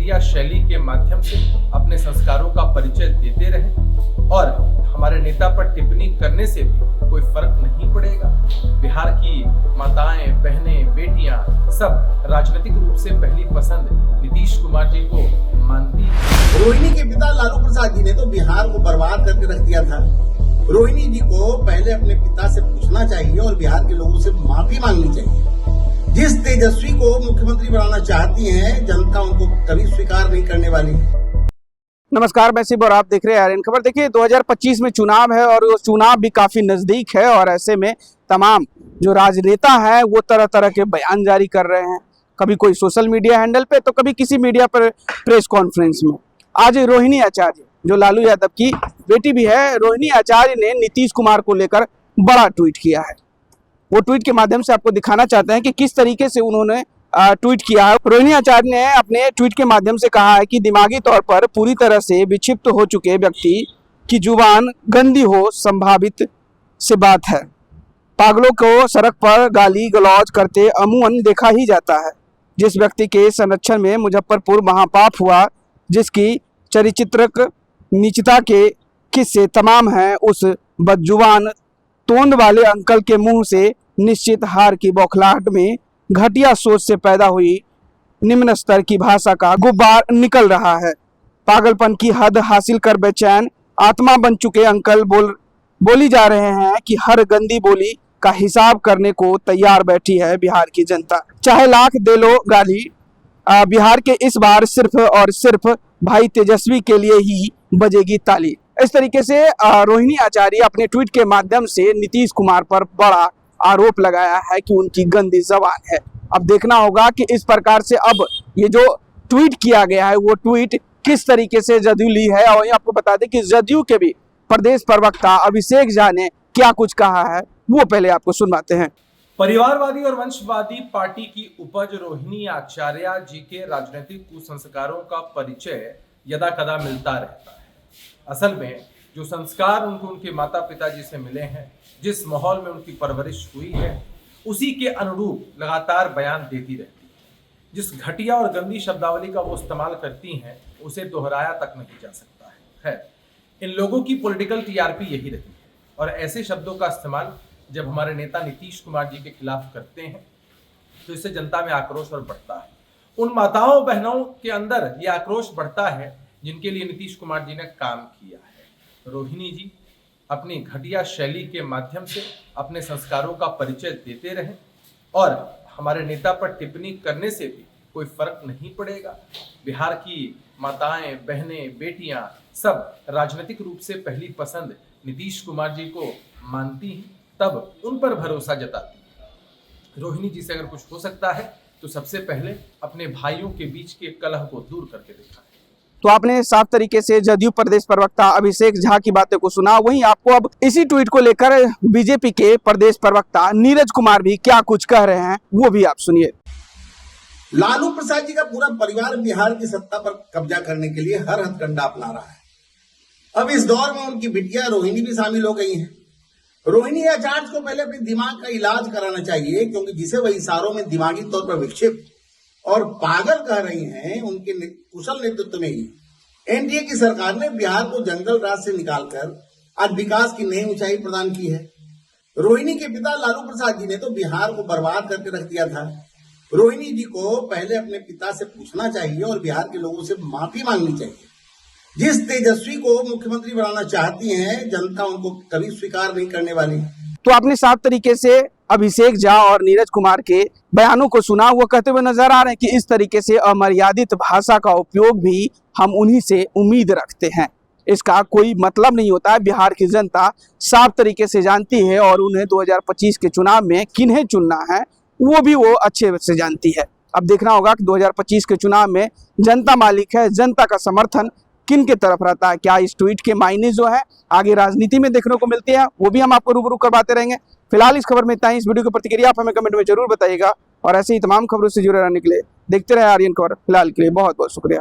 घटिया शैली के माध्यम से अपने संस्कारों का परिचय देते रहे और हमारे नेता पर टिप्पणी करने से भी कोई फर्क नहीं पड़ेगा। बिहार की माताएं, बहनें, बेटियां सब राजनीतिक रूप से पहली पसंद नीतीश कुमार जी को मानती हैं। रोहिणी के पिता लालू प्रसाद जी ने तो बिहार को बर्बाद करके रख दिया था। रोहिणी जी को पहले अपने पिता से पूछना चाहिए और बिहार के लोगों से माफी मांगनी चाहिए। जिस तेजस्वी को मुख्यमंत्री बनाना चाहती हैं, जनता उनको कभी स्वीकार नहीं करने वाली। नमस्कार, मैं शिव और आप देख रहे हैं आर्यन खबर। देखिए 2025 में चुनाव है और वो चुनाव भी काफी नजदीक है और ऐसे में तमाम जो राजनेता हैं वो तरह तरह के बयान जारी कर रहे हैं, कभी कोई सोशल मीडिया हैंडल पे तो कभी किसी मीडिया पर प्रेस कॉन्फ्रेंस में। आज रोहिणी आचार्य जो लालू यादव की बेटी भी है, रोहिणी आचार्य ने नीतीश कुमार को लेकर बड़ा ट्वीट किया है। वो ट्वीट के माध्यम से आपको दिखाना चाहते हैं कि किस तरीके से उन्होंने ट्वीट किया है। रोहिणी आचार्य ने अपने ट्वीट के माध्यम से कहा है कि दिमागी तौर पर पूरी तरह से विक्षिप्त हो चुके व्यक्ति की जुबान गंदी हो संभावित से बात है। पागलों को सड़क पर गाली गलौज करते अमूमन देखा ही जाता है। जिस व्यक्ति के संरक्षण में मुजफ्फरपुर महापाप हुआ, जिसकी चरित्रक नीचता के किस्से तमाम हैं, उस बदजुबान तोंद वाले अंकल के मुंह से निश्चित हार की बौखलाहट में घटिया सोच से पैदा हुई निम्न स्तर की भाषा का गुब्बार निकल रहा है। पागलपन की हद हासिल कर बेचैन आत्मा बन चुके अंकल बोली जा रहे हैं कि हर गंदी बोली का हिसाब करने को तैयार बैठी है बिहार की जनता। चाहे लाख दे लो गाली, बिहार के इस बार सिर्फ और सिर्फ भाई तेजस्वी के लिए ही बजेगी ताली। इस तरीके से रोहिणी आचार्य अपने ट्वीट के माध्यम से नीतीश कुमार पर बड़ा आरोप लगाया है कि उनकी गंदी जबान है। अब देखना होगा कि इस प्रकार से अब ये जो ट्वीट किया गया है वो ट्वीट किस तरीके से जदयू ली है। और आपको बता दें कि जदयू के भी प्रदेश प्रवक्ता अभिषेक झा ने क्या कुछ कहा है, वो पहले आपको सुनवाते हैं। परिवारवादी और वंशवादी पार्टी की उपज रोहिणी आचार्य जी के राजनीतिक कुसंस्कारों का परिचय यदा कदा मिलता रहता है। असल में जो संस्कार उनको उनके माता पिता जी से मिले हैं, जिस माहौल में उनकी परवरिश हुई है, उसी के अनुरूप लगातार बयान देती रहती है। जिस घटिया और गंदी शब्दावली का वो इस्तेमाल करती हैं, उसे दोहराया तक नहीं जा सकता है। इन लोगों की पॉलिटिकल टीआरपी यही रही है और ऐसे शब्दों का इस्तेमाल जब हमारे नेता नीतीश कुमार जी के खिलाफ करते हैं तो इससे जनता में आक्रोश और बढ़ता है। उन माताओं बहनों के अंदर ये आक्रोश बढ़ता है जिनके लिए नीतीश कुमार जी ने काम किया है। रोहिणी जी अपनी घटिया शैली के माध्यम से अपने संस्कारों का परिचय देते रहे और हमारे नेता पर टिप्पणी करने से भी कोई फर्क नहीं पड़ेगा। बिहार की माताएं, बहनें, बेटियां सब राजनीतिक रूप से पहली पसंद नीतीश कुमार जी को मानती हैं, तब उन पर भरोसा जताती है। रोहिणी जी से अगर कुछ हो सकता है तो सबसे पहले अपने भाइयों के बीच के कलह को दूर करके दिखाएं। तो आपने साफ तरीके से जदयू प्रदेश प्रवक्ता अभिषेक झा की बातें को सुना। वहीं आपको अब इसी ट्वीट को लेकर बीजेपी के प्रदेश प्रवक्ता नीरज कुमार भी क्या कुछ कह रहे हैं, वो भी आप सुनिए। लालू प्रसाद जी का पूरा परिवार बिहार की सत्ता पर कब्जा करने के लिए हर हथकंडा अपना रहा है। अब इस दौर में उनकी बिटिया रोहिणी भी शामिल हो गई है। रोहिणी आचार्य को पहले अपने दिमाग का इलाज कराना चाहिए, क्योंकि जिसे वह इशारों में दिमागी तौर पर विक्षिप्त और पागल कह रही हैं, उनके कुशल नेतृत्व में ही एनडीए की सरकार ने बिहार को जंगल राज से निकालकर आज विकास की नई ऊंचाई प्रदान की है। रोहिणी के पिता लालू प्रसाद जी ने तो बिहार को बर्बाद करके रख दिया था। रोहिणी जी को पहले अपने पिता से पूछना चाहिए और बिहार के लोगों से माफी मांगनी चाहिए। जिस तेजस्वी को मुख्यमंत्री बनाना चाहती हैं, जनता उनको कभी स्वीकार नहीं करने वाली। तो आपने साफ तरीके से अभिषेक झा और नीरज कुमार के बयानों को सुना। वो कहते हुए नजर आ रहे हैं कि इस तरीके से अमर्यादित भाषा का उपयोग भी हम उन्हीं से उम्मीद रखते हैं। इसका कोई मतलब नहीं होता है। बिहार की जनता साफ तरीके से जानती है और उन्हें 2025 के चुनाव में किन्हें चुनना है वो भी वो अच्छे से जानती है। अब देखना होगा कि 2025 के चुनाव में जनता मालिक है, जनता का समर्थन किन के तरफ रहता है। क्या इस ट्वीट के मायने जो है आगे राजनीति में देखने को मिलते हैं, वो भी हम आपको रूबरू करवाते रहेंगे। फिलहाल इस खबर में इतना ही। इस वीडियो की प्रतिक्रिया आप हमें कमेंट में जरूर बताइएगा और ऐसे ही तमाम खबरों से जुड़े रहने के लिए देखते रहे आर्यन खबर। फिलहाल के लिए बहुत बहुत शुक्रिया।